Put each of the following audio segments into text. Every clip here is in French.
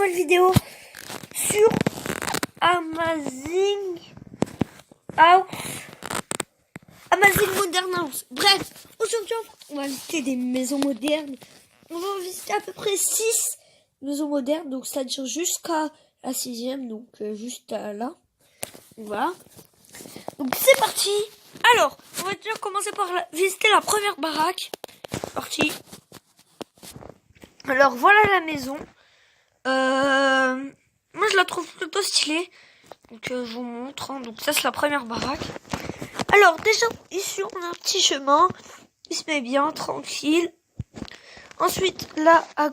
nouvelle vidéo sur Amazing Modern House. Bref, aujourd'hui on va visiter des maisons modernes. On va visiter à peu près 6 maisons modernes, donc c'est-à-dire jusqu'à la 6e, donc juste là. Voilà. Donc c'est parti. Alors, on va déjà commencer par visiter la première baraque. C'est parti. Alors voilà la maison. Moi je la trouve plutôt stylée. Donc je vous montre. Hein. Donc ça c'est la première baraque. Alors déjà ici on a un petit chemin. Il se met bien, tranquille. Ensuite là à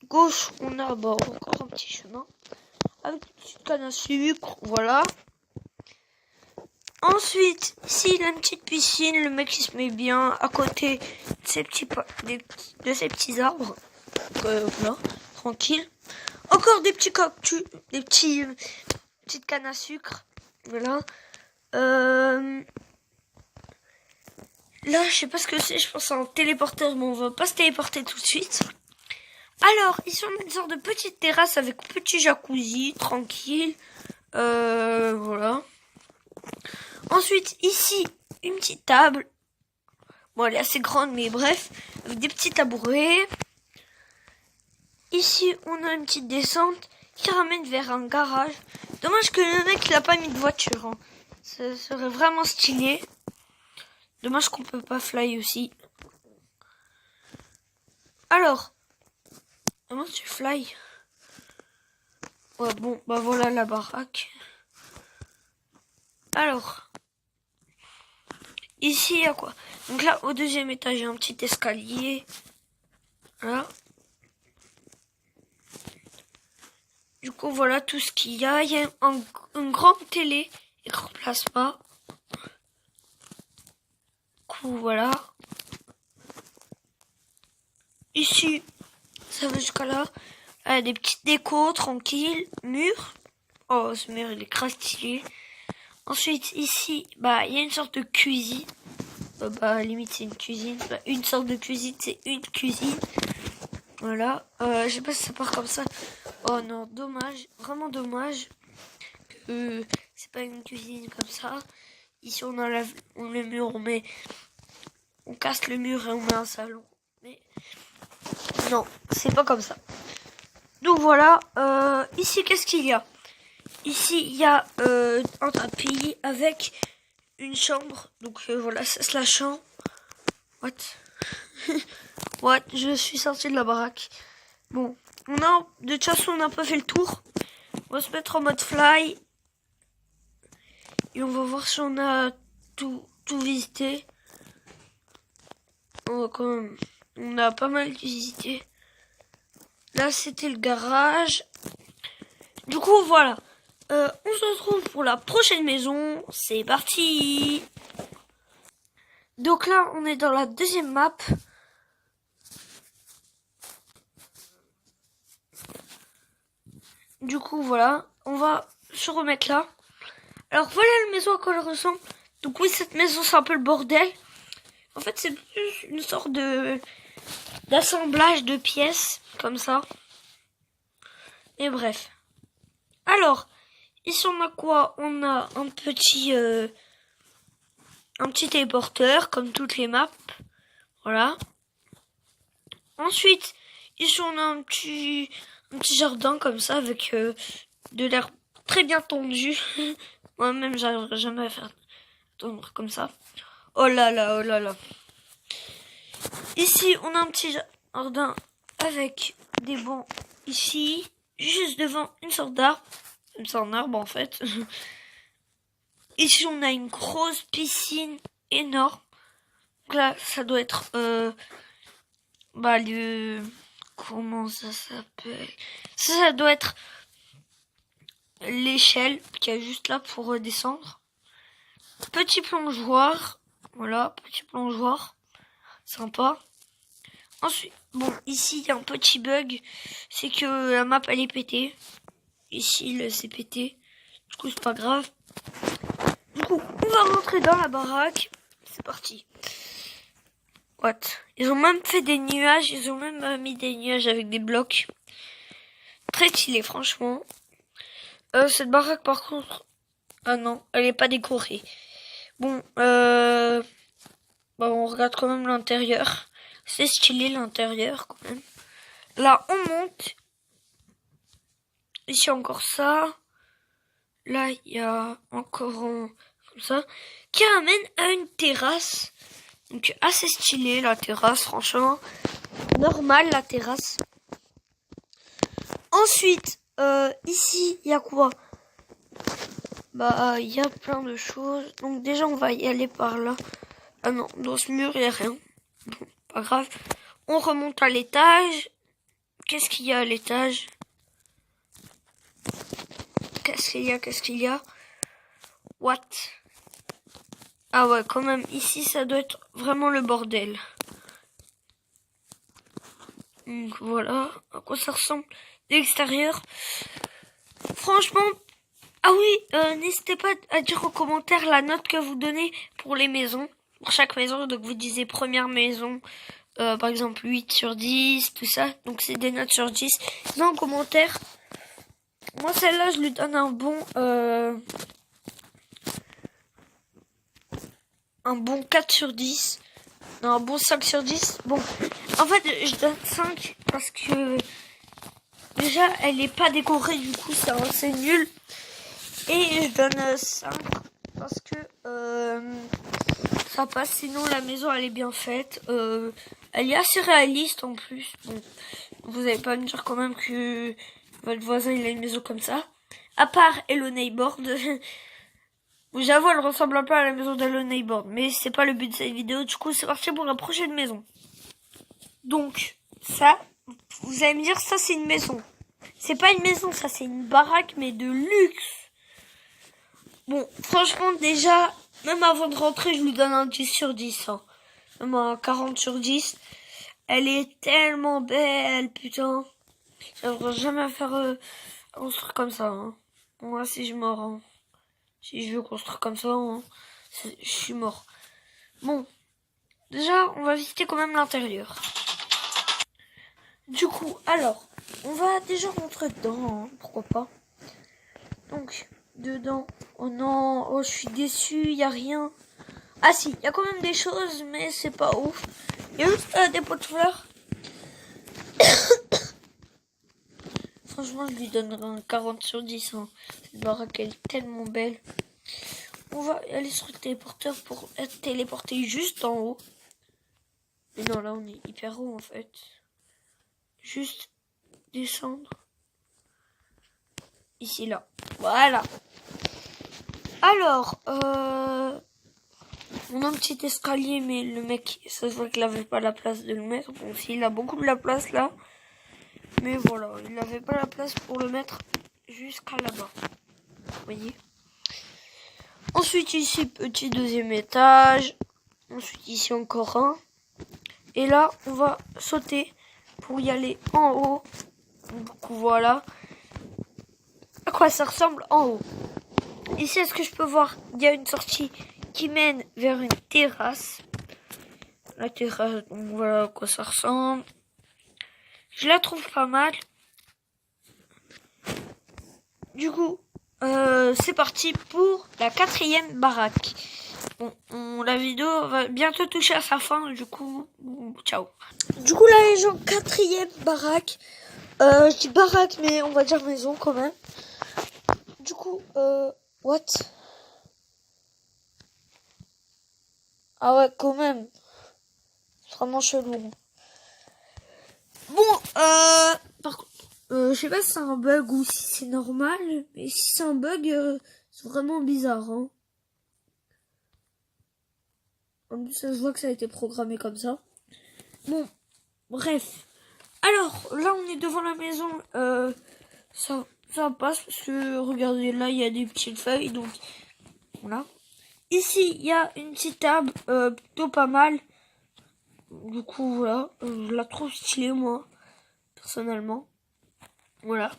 gauche on a encore un petit chemin. Avec une petite canne à sucre. Voilà. Ensuite, ici il a une petite piscine. Le mec il se met bien à côté de ces petits arbres. Voilà, tranquille. Encore des petits cactus, petites cannes à sucre. Voilà. Là, je sais pas ce que c'est. Je pense à un téléporteur, mais on va pas se téléporter tout de suite. Alors, ici on a une sorte de petite terrasse avec petit jacuzzi, tranquille. Voilà. Ensuite, ici, une petite table. Bon, elle est assez grande, mais bref. Avec des petits tabourets. Ici, on a une petite descente qui ramène vers un garage. Dommage que le mec, il a pas mis de voiture. Hein. Ça serait vraiment stylé. Dommage qu'on peut pas fly aussi. Alors, comment tu fly? Ouais, bon, bah voilà la baraque. Alors, ici, il y a quoi? Donc là, au deuxième étage, il y a un petit escalier. Voilà. Du coup, voilà tout ce qu'il y a. Il y a une grande télé, écran plasma. Du coup, voilà. Ici, ça va jusqu'à là. Il y a des petites décos, tranquilles. Mur. Oh, ce mur, il est grave stylé. Ensuite, ici, il y a une sorte de cuisine. Limite, c'est une cuisine. Une sorte de cuisine, c'est une cuisine. Voilà. Je sais pas si ça part comme ça. Oh non, dommage. Vraiment dommage. Que c'est pas une cuisine comme ça. Ici, on enlève le mur, on casse le mur et on met un salon. Mais non, c'est pas comme ça. Donc voilà. Ici, qu'est-ce qu'il y a? Ici, il y a un tapis avec une chambre. Donc voilà, c'est la chambre. What? What? Je suis sorti de la baraque. Bon, de toute façon, on a pas fait le tour. On va se mettre en mode fly. Et on va voir si on a tout visité. On a pas mal visité. Là, c'était le garage. Du coup, voilà. On se retrouve pour la prochaine maison. C'est parti. Donc là, on est dans la deuxième map. Du coup, voilà. On va se remettre là. Alors, voilà la maison à quoi elle ressemble. Donc oui, cette maison, c'est un peu le bordel. En fait, c'est plus une sorte d'assemblage de pièces, comme ça. Et bref. Alors, ici, on a quoi? On a un petit téléporteur, comme toutes les maps. Voilà. Ensuite, ici, on a un petit jardin, comme ça, avec de l'herbe très bien tondue. Moi-même, j'arriverai jamais à faire tondre comme ça. Oh là là, oh là là. Ici, on a un petit jardin avec des bancs ici. Juste devant une sorte d'arbre. C'est un arbre en fait. Ici, on a une grosse piscine énorme. Donc là, ça doit être... comment ça s'appelle? Ça doit être l'échelle qui est juste là pour redescendre. Petit plongeoir. Voilà, petit plongeoir. Sympa. Ensuite, bon, ici, il y a un petit bug. C'est que la map, elle est pétée. Ici, c'est pété. Du coup, c'est pas grave. Du coup, on va rentrer dans la baraque. C'est parti. What? Ils ont même fait des nuages. Ils ont même mis des nuages avec des blocs. très stylé, franchement. Cette baraque, par contre... Ah non, elle est pas décorée. Bon, on regarde quand même l'intérieur. C'est stylé, l'intérieur, quand même. Là, on monte. Ici, encore ça. Là, il y a encore un... comme ça. Qui amène à une terrasse. Donc, assez stylé, la terrasse, franchement. Normal, la terrasse. Ensuite, ici, il y a quoi? Bah, il y a plein de choses. Donc, déjà, on va y aller par là. Ah non, dans ce mur, il n'y a rien. Bon, pas grave. On remonte à l'étage. Qu'est-ce qu'il y a à l'étage? Qu'est-ce qu'il y a? What? Ah ouais, quand même, ici, ça doit être vraiment le bordel. Donc, voilà, à quoi ça ressemble de l'extérieur. Franchement, ah oui, n'hésitez pas à dire en commentaire la note que vous donnez pour les maisons. Pour chaque maison, donc vous disiez première maison, par exemple 8 sur 10, tout ça. Donc c'est des notes sur 10. Sinon en commentaire, moi celle-là je lui donne un bon 4 sur 10. Non, un bon 5 sur 10. Bon, en fait je donne 5 parce que déjà elle est pas décorée, du coup c'est nul. Et je donne 5 parce que ça passe, sinon la maison elle est bien faite. Elle est assez réaliste en plus. Bon, vous allez pas me dire quand même que votre voisin il a une maison comme ça. À part Hello Neighbor. J'avoue, elle ressemble un peu à la maison d'Hello Neighbor. Mais c'est pas le but de cette vidéo. Du coup, c'est parti pour la prochaine maison. Donc, ça, vous allez me dire, ça c'est une maison. C'est pas une maison, ça c'est une baraque, mais de luxe. Bon, franchement, déjà, même avant de rentrer, je lui donne un 10 sur 10. Hein. Même un 40 sur 10. Elle est tellement belle, putain. J'aimerais jamais faire construire comme ça. Hein. Moi, si je meurs, hein. Si je veux construire comme ça, hein, je suis mort. Bon, déjà, on va visiter quand même l'intérieur. Du coup, alors, on va déjà rentrer dedans, hein, pourquoi pas. Donc, dedans, oh non, oh je suis déçu, il y a rien. Ah si, il y a quand même des choses, mais c'est pas ouf. Il y a juste des pots de fleurs. Franchement, je lui donnerai un 40 sur 10. Hein. Cette baraque, elle est tellement belle. On va aller sur le téléporteur pour être téléporté juste en haut. Mais non, là, on est hyper haut, en fait. Juste descendre. Ici, là. Voilà. Alors, on a un petit escalier, mais le mec, ça se voit qu'il avait pas la place de le mettre. Bon, s'il a beaucoup de la place, là. Mais voilà, il n'avait pas la place pour le mettre jusqu'à là-bas. Vous voyez? Ensuite, ici, petit deuxième étage. Ensuite, ici, encore un. Et là, on va sauter pour y aller en haut. Donc, voilà. À quoi ça ressemble en haut. Ici, est-ce que je peux voir? Il y a une sortie qui mène vers une terrasse. La terrasse, donc voilà à quoi ça ressemble. Je la trouve pas mal. Du coup, c'est parti pour la 4e baraque. Bon, la vidéo va bientôt toucher à sa fin, du coup, ciao. Du coup, là, les gens, 4e baraque. Je dis baraque, mais on va dire maison quand même. Du coup, what? Ah ouais, quand même. C'est vraiment chelou. Bon, par contre, je sais pas si c'est un bug ou si c'est normal, mais si c'est un bug, c'est vraiment bizarre. Hein. En plus, ça se voit que ça a été programmé comme ça. Bon, bref. Alors, là, on est devant la maison. Ça passe parce que, regardez, là, il y a des petites feuilles, donc voilà. Ici, il y a une petite table, plutôt pas mal. Du coup, voilà, je la trouve stylée, moi, personnellement. Voilà.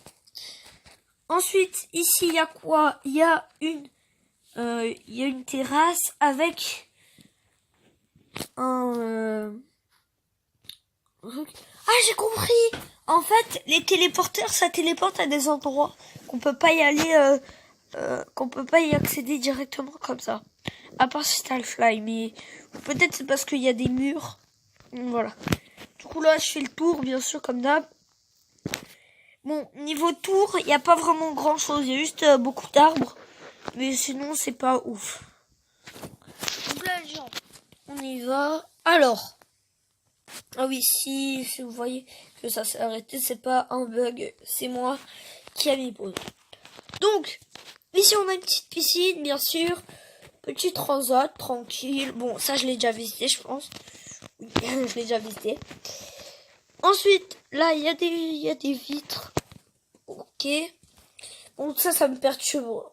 Ensuite, ici, il y a quoi? Il y a une terrasse avec un... Ah, j'ai compris! En fait, les téléporteurs, ça téléporte à des endroits qu'on peut pas y aller, qu'on peut pas y accéder directement comme ça. À part si t'as le fly, mais peut-être c'est parce qu'il y a des murs. Voilà. Du coup là, je fais le tour, bien sûr, comme d'hab. Bon, niveau tour, il n'y a pas vraiment grand chose. Il y a juste beaucoup d'arbres. Mais sinon, c'est pas ouf. Donc là, les gens, on y va. Alors. Ah oui, si vous voyez que ça s'est arrêté, c'est pas un bug. C'est moi qui a mis pause. Donc, ici, on a une petite piscine, bien sûr. Petit transat, tranquille. Bon, ça, je l'ai déjà visité, je pense. Oui, je l'ai déjà visité. Ensuite, là, il y a des vitres. Ok. Bon, ça me perturbe.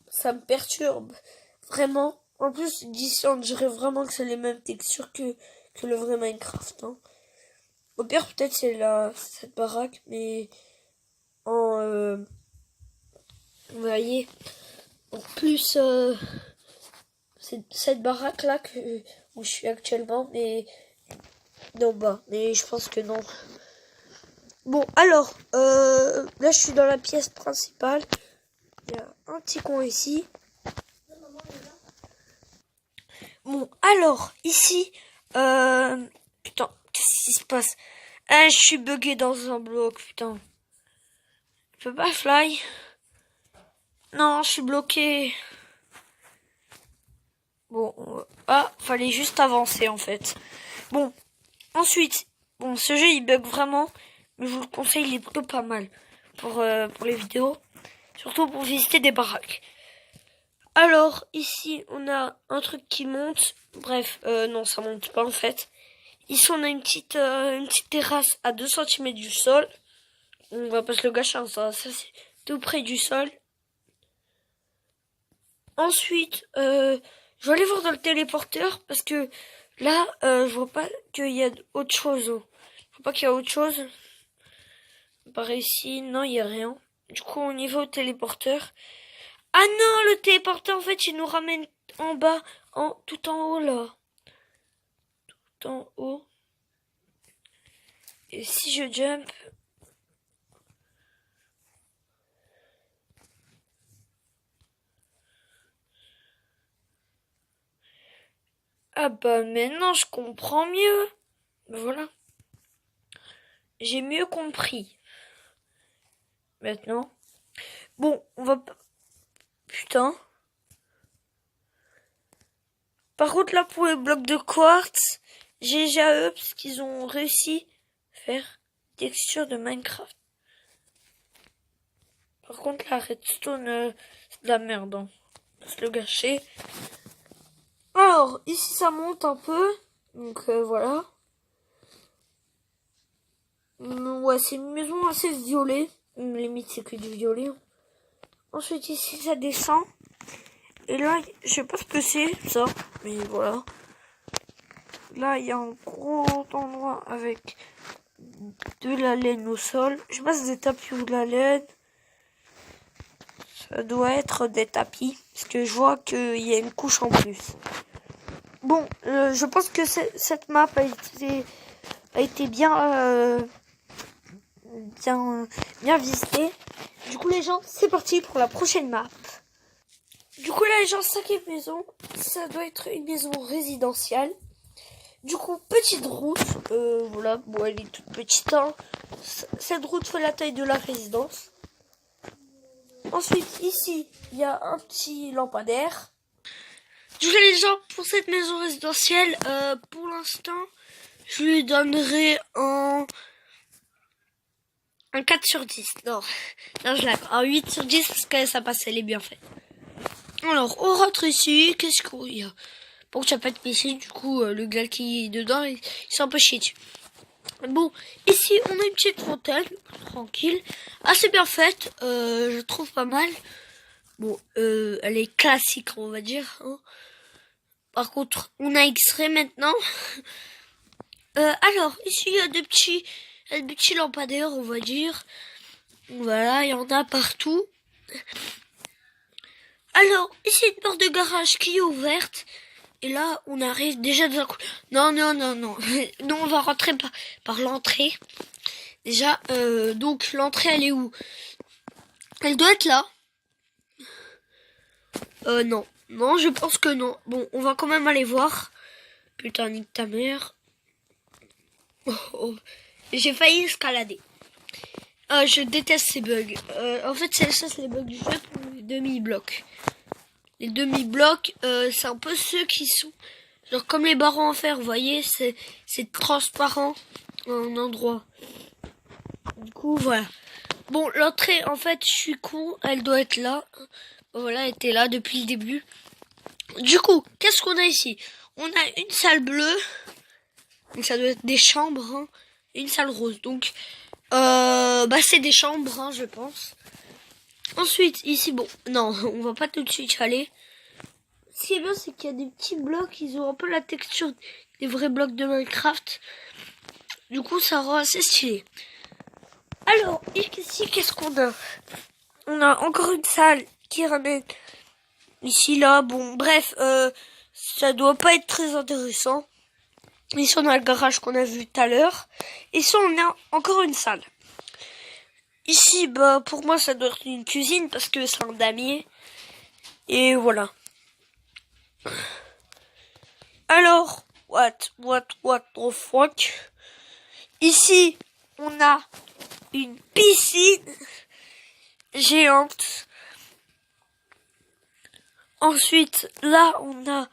Ça me perturbe. Vraiment. En plus, d'ici, on dirait vraiment que c'est les mêmes textures que le vrai Minecraft. Hein. Au pire, peut-être c'est cette baraque, mais vous voyez, en plus, c'est cette baraque-là où je suis actuellement, mais non, mais je pense que non. Bon, alors, là, je suis dans la pièce principale. Il y a un petit coin ici. Bon, alors, ici, putain, qu'est-ce qui se passe? Ah, je suis bugué dans un bloc, putain. Je peux pas fly. Non, je suis bloqué. Bon, fallait juste avancer, en fait. Bon, ensuite, bon, ce jeu, il bug vraiment. Mais je vous le conseille, il est plutôt pas mal pour les vidéos. Surtout pour visiter des baraques. Alors, ici, on a un truc qui monte. Bref, non, ça monte pas, en fait. Ici, on a une petite terrasse à 2 cm du sol. On va pas se le gâcher, hein, ça c'est tout près du sol. Ensuite, je vais aller voir dans le téléporteur parce que là, je vois pas qu'il y a autre chose. Je vois pas qu'il y a autre chose. Par ici, non, il y a rien. Du coup, on y va au téléporteur. Ah non, le téléporteur, en fait, il nous ramène en bas, tout en haut, là. Tout en haut. Et si je jump... Ah bah maintenant, je comprends mieux. Voilà. J'ai mieux compris. Maintenant. Bon, on va... Putain. Par contre, là, pour les blocs de quartz, GG à eux, parce qu'ils ont réussi à faire texture de Minecraft. Par contre, la redstone, c'est de la merde. Hein. On va se le gâcher. Alors, ici, ça monte un peu. Donc, voilà. Ouais, c'est une maison assez violet. Limite, c'est que du violet. Hein. Ensuite, ici, ça descend. Et là, je sais pas ce que c'est, ça. Mais voilà. Là, il y a un gros endroit avec de la laine au sol. Je sais pas si c'est des tapis ou de la laine. Ça doit être des tapis. Parce que je vois qu'il y a une couche en plus. Bon, je pense que cette map a été bien visitée. Du coup, les gens, c'est parti pour la prochaine map. Du coup, là, les gens, 5e maison. Ça doit être une maison résidentielle. Du coup, petite route. Voilà, bon, elle est toute petite. Hein. Cette route fait la taille de la résidence. Ensuite, ici, il y a un petit lampadaire. Du coup, les gens, pour cette maison résidentielle, pour l'instant, je lui donnerai un 4 sur 10. Non, je l'accorde. Un 8 sur 10 parce que ça passe, elle est bien faite. Alors, on rentre ici. Qu'est-ce qu'il y a? Bon, tu n'as pas de piscine, du coup, le gars qui est dedans, il s'est un peu chié dessus. Bon, ici, on a une petite fontaine, tranquille, assez bien faite, je trouve pas mal. Bon, elle est classique, on va dire. Hein. Par contre, on a X-ray maintenant. Alors, ici, il y a des petits lampadaires, on va dire. Voilà, il y en a partout. Alors, ici, une porte de garage qui est ouverte. Et là, on arrive déjà dans un coup. Non. Non, on va rentrer par l'entrée. Déjà, donc l'entrée elle est où? Elle doit être là. Non. Non, je pense que non. Bon, on va quand même aller voir. Putain, nique ta mère. Oh, oh. J'ai failli escalader. Je déteste ces bugs. En fait, c'est ça, c'est les bugs du jeu pour les demi-blocs. Les demi-blocs, c'est un peu ceux qui sont... Genre comme les barreaux en fer, vous voyez, c'est transparent en endroit. Du coup, voilà. Bon, l'entrée, en fait, je suis con, elle doit être là. Voilà, elle était là depuis le début. Du coup, qu'est-ce qu'on a ici? On a une salle bleue. Donc ça doit être des chambres, hein, et une salle rose. Donc, c'est des chambres, hein, je pense. Ensuite, ici, bon, non, on va pas tout de suite y aller. Ce qui est bien, c'est qu'il y a des petits blocs, ils ont un peu la texture des vrais blocs de Minecraft. Du coup, ça rend assez stylé. Alors, ici, qu'est-ce qu'on a? On a encore une salle qui ramène ici, là. Bon, bref, ça doit pas être très intéressant. Ici, on a le garage qu'on a vu tout à l'heure. Ici, on a encore une salle. Ici, pour moi, ça doit être une cuisine parce que c'est un damier. Et voilà. Alors, what the fuck? Ici, on a une piscine géante. Ensuite, là, on a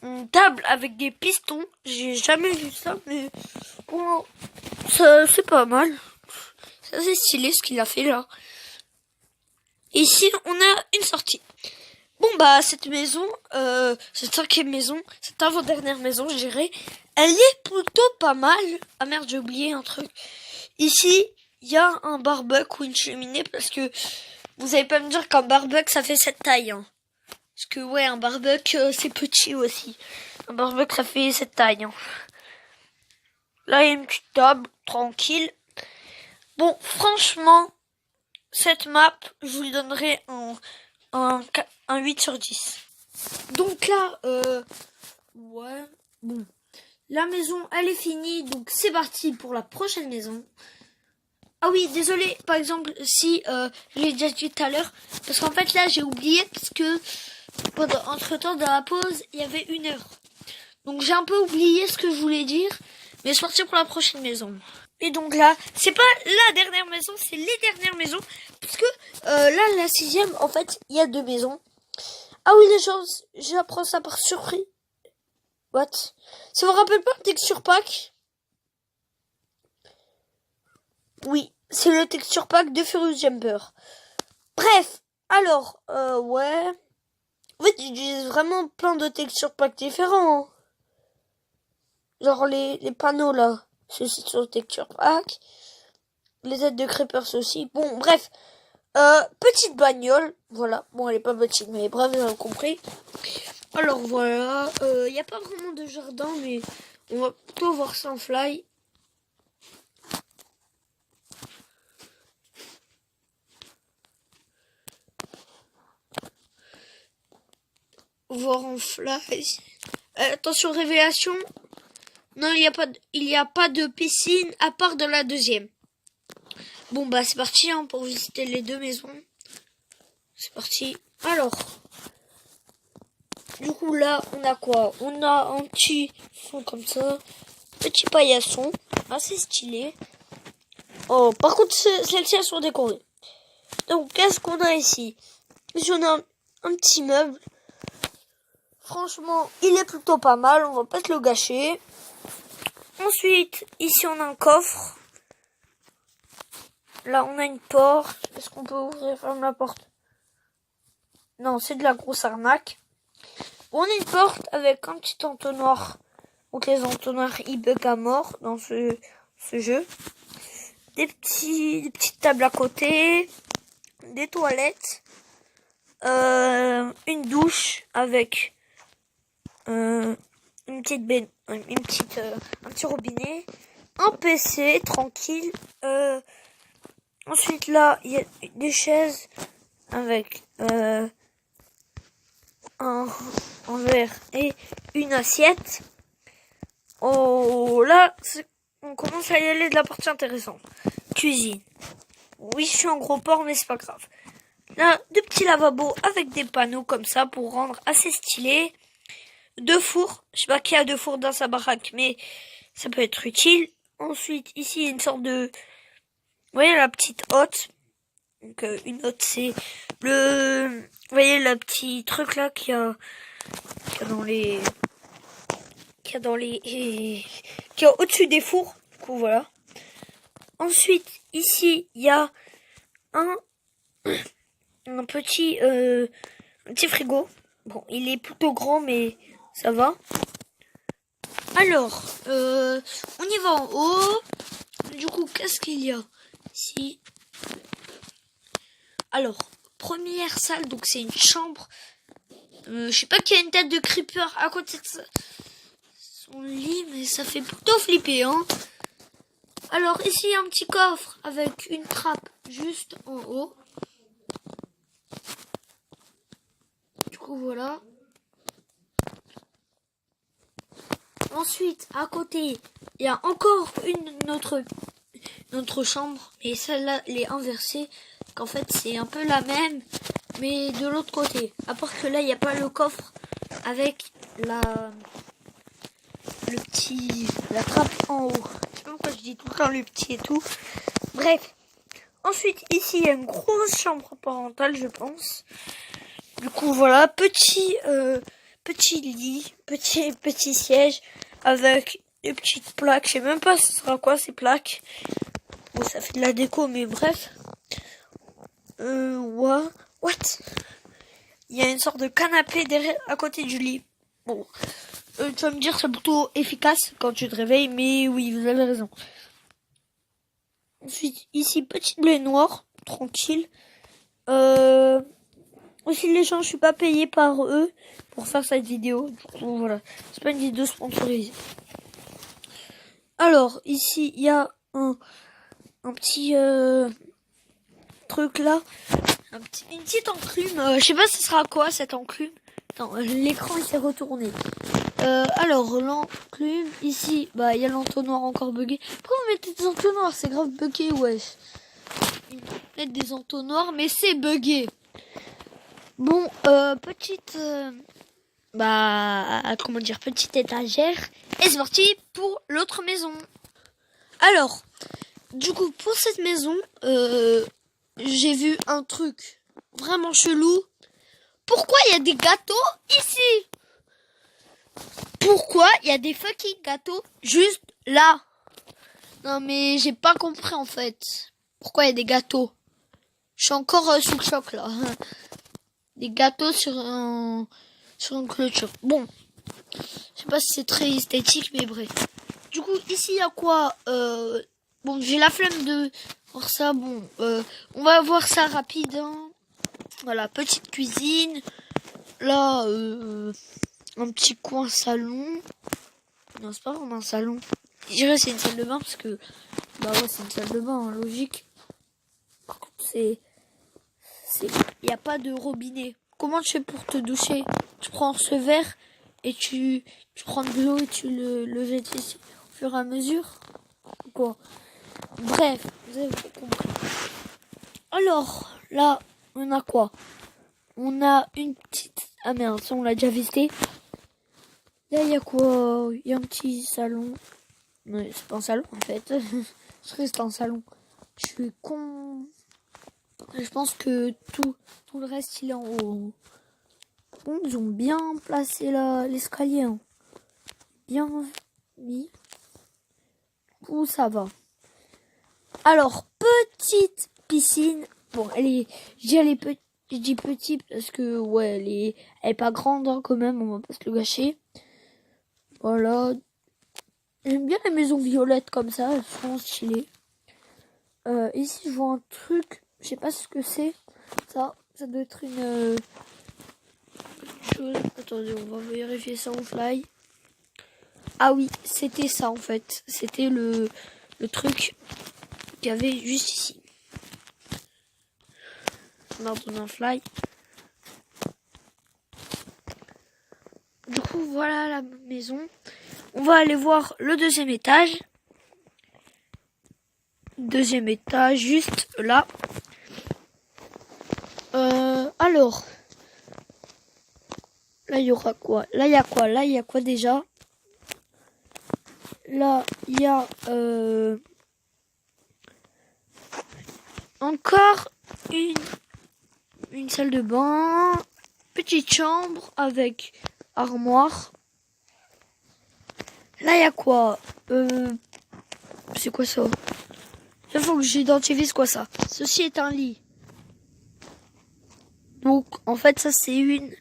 une table avec des pistons. J'ai jamais vu ça, mais bon, ça, c'est pas mal. C'est assez stylé ce qu'il a fait là. Ici, on a une sortie. Bon, cette maison, cette cinquième maison, cette avant-dernière maison, je dirais, elle est plutôt pas mal. Ah merde, j'ai oublié un truc. Ici, il y a un barbecue ou une cheminée parce que vous allez pas me dire qu'un barbecue ça fait cette taille, hein. Parce que ouais, un barbecue c'est petit aussi. Un barbecue ça fait cette taille, hein. Là, il y a une petite table, tranquille. Bon, franchement, cette map, je vous lui donnerai un 8 sur 10. Donc là, ouais, bon. La maison, elle est finie, donc c'est parti pour la prochaine maison. Ah oui, désolé, par exemple, si je l'ai déjà dit tout à l'heure, parce qu'en fait là, j'ai oublié, parce que entre-temps, dans la pause, il y avait 1 heure. Donc j'ai un peu oublié ce que je voulais dire, mais c'est parti pour la prochaine maison. Et donc là, c'est pas la dernière maison, c'est les dernières maisons, parce que là, la 6e, en fait, il y a 2 maisons. Ah oui, les gens, j'apprends ça par surprise. What? Ça vous rappelle pas le texture pack? Oui, c'est le texture pack de Furious Jumper. Bref, alors, ouais. En fait, j'utilise vraiment plein de texture pack différents, hein. Genre les panneaux là, ceux-ci sont texture pack. Les aides de creepers aussi. Bon, bref. Petite bagnole, voilà. Bon, elle est pas petite, mais bref, vous avez compris. Alors voilà, il n'y a pas vraiment de jardin, mais on va plutôt voir ça en fly. Voir en fly. Attention, révélation. Non, il n'y a pas de piscine à part de la 2e. Bon, c'est parti, hein, pour visiter les 2 maisons. C'est parti. Alors, du coup, là, on a quoi? On a un petit fond comme ça. Petit paillasson. Assez stylé. Oh, par contre, celles-ci, elles sont décorées. Donc, qu'est-ce qu'on a ici? Ici, on a un petit meuble. Franchement, il est plutôt pas mal. On va pas se le gâcher. Ensuite, ici, on a un coffre. Là, on a une porte. Est-ce qu'on peut ouvrir et fermer la porte? Non, c'est de la grosse arnaque. On a une porte avec un petit entonnoir. Donc, les entonnoirs, ils bug à mort dans ce jeu. Des petites tables à côté. Des toilettes. Une douche avec un petit robinet. Un PC, tranquille. Ensuite, là, il y a des chaises avec un verre et une assiette. Oh, là, on commence à y aller de la partie intéressante. Cuisine. Oui, je suis en gros porc, mais c'est pas grave. Là, deux petits lavabos avec des panneaux comme ça pour rendre assez stylé. Deux fours. Je sais pas qui a deux fours dans sa baraque, mais ça peut être utile. Ensuite, ici, il y a une sorte de... Vous voyez la petite hotte. Donc, une hotte, c'est le... Vous voyez le petit truc là qu'il y a dans les... Qu'il y a dans les... Qu'il y a au-dessus des fours. Du coup, voilà. Ensuite, ici, il y a un petit frigo. Bon, il est plutôt grand, mais ça va. Alors, on y va en haut. Du coup, qu'est-ce qu'il y a ici? Alors, première salle, donc c'est une chambre. Je sais pas qu'il y a une tête de creeper à côté de son lit, mais ça fait plutôt flipper, hein. Alors, ici, il y a un petit coffre avec une trappe juste en haut. Du coup, voilà. Ensuite, à côté, il y a encore une autre chambre. Et celle-là, elle est inversée. Qu'en fait, c'est un peu la même, mais de l'autre côté. À part que là, il n'y a pas le coffre avec la trappe en haut. Je sais pas pourquoi je dis tout le temps le petit et tout. Bref. Ensuite, ici, il y a une grosse chambre parentale, je pense. Du coup, voilà, petit lit, petit siège avec des petites plaques. Je sais même pas ce sera quoi ces plaques. Bon, ça fait de la déco, mais bref. What? Il y a une sorte de canapé derrière, à côté du lit. Bon, tu vas me dire c'est plutôt efficace quand tu te réveilles, mais oui, vous avez raison. Ensuite, ici, petite baignoire, tranquille. Aussi, les gens, je suis pas payé par eux pour faire cette vidéo. Du coup, voilà. C'est pas une vidéo sponsorisée. Alors, ici, il y a un petit truc là. Une petite enclume. Je sais pas ce sera quoi cette enclume. Attends, l'écran il s'est retourné. Alors, l'enclume, ici, bah, il y a l'entonnoir encore bugué. Pourquoi vous mettez des entonnoirs? C'est grave bugué, wesh. Ils mettent des entonnoirs, mais c'est bugué. Bon, petite petite étagère. Et c'est parti pour l'autre maison. Alors, du coup, pour cette maison, j'ai vu un truc vraiment chelou. Pourquoi il y a des gâteaux ici? Pourquoi il y a des fucking gâteaux juste là? Non mais j'ai pas compris en fait. Pourquoi il y a des gâteaux? Je suis encore sous le choc là. Des gâteaux sur une clôture. Bon, je sais pas si c'est très esthétique, mais bref. Du coup, ici, il y a quoi? Bon, j'ai la flemme de voir ça. Bon, on va voir ça rapide. Hein. Voilà, petite cuisine. Là, un petit coin salon. Non, c'est pas vraiment un salon. Je dirais c'est une salle de bain parce que... Bah ouais, c'est une salle de bain, hein, logique. Par contre, il n'y a pas de robinet. Comment tu fais pour te doucher? Tu prends ce verre et tu prends de l'eau et tu le jettes ici au fur et à mesure. Quoi? Bref, vous avez compris. Alors, là, on a quoi? On a une petite... Ah merde, ça on l'a déjà visité. Là, il y a quoi? Il y a un petit salon. Non, c'est pas un salon en fait. Je reste un salon. Je suis con. Je pense que tout le reste il est en haut. Bon, ils ont bien placé l'escalier. Hein. Bien mis. Du coup, ça va. Alors, petite piscine. Bon, je dis petite parce que, ouais, elle est pas grande hein, quand même. On va pas se le gâcher. Voilà. J'aime bien les maisons violettes comme ça. Elles sont stylées. Ici, je vois un truc. Je sais pas ce que c'est. Ça doit être une chose. Attendez, on va vérifier ça en fly. Ah oui, c'était ça en fait. C'était le truc qu'il y avait juste ici. Maintenant, fly. Du coup, voilà la maison. On va aller voir le deuxième étage. deuxième étage, juste là. Alors, là il y aura quoi? Là il y a quoi? Là il y a quoi déjà? Là il y a encore une salle de bain, petite chambre avec armoire. Là il y a quoi? C'est quoi ça? Il faut que j'identifie c'est quoi ça. Ceci est un lit. Donc en fait ça c'est une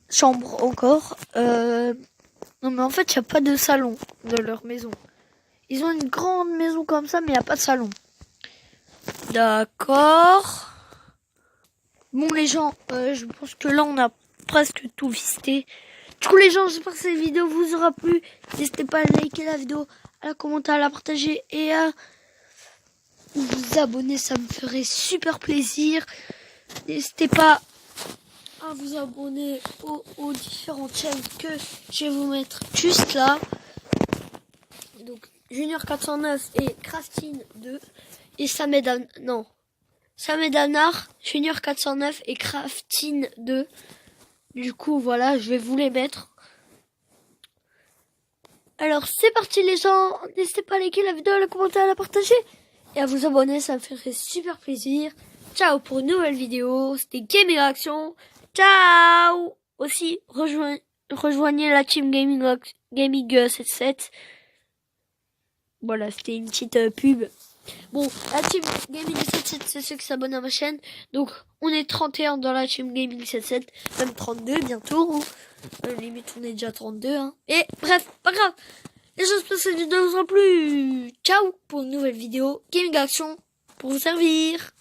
chambre encore. Non mais en fait il n'y a pas de salon dans leur maison. Ils ont une grande maison comme ça mais il n'y a pas de salon. D'accord. Bon les gens, je pense que là on a presque tout visité. Du coup les gens, j'espère que cette vidéo vous aura plu. N'hésitez pas à liker la vidéo, à la commenter, à la partager et à vous abonner, ça me ferait super plaisir. N'hésitez pas à vous abonner aux différentes chaînes que je vais vous mettre juste là. Donc Junior 409 et Crafting 2 et Samedanar, Junior 409 et Crafting 2. Du coup voilà, je vais vous les mettre. Alors c'est parti les gens, n'hésitez pas à liker la vidéo, à la commenter, à la partager et à vous abonner, ça me ferait super plaisir. Ciao pour une nouvelle vidéo, c'était Gaming Action. Ciao. Aussi rejoignez la team Gaming 77. Voilà, c'était une petite pub. Bon, la team Gaming 77, c'est ceux qui s'abonnent à ma chaîne. Donc, on est 31 dans la team Gaming 77, même 32 bientôt. Limite, on est déjà 32. Hein. Et bref, pas grave. Les gens, j'espère que cette vidéo vous a plu. Ciao pour une nouvelle vidéo Gaming Action pour vous servir.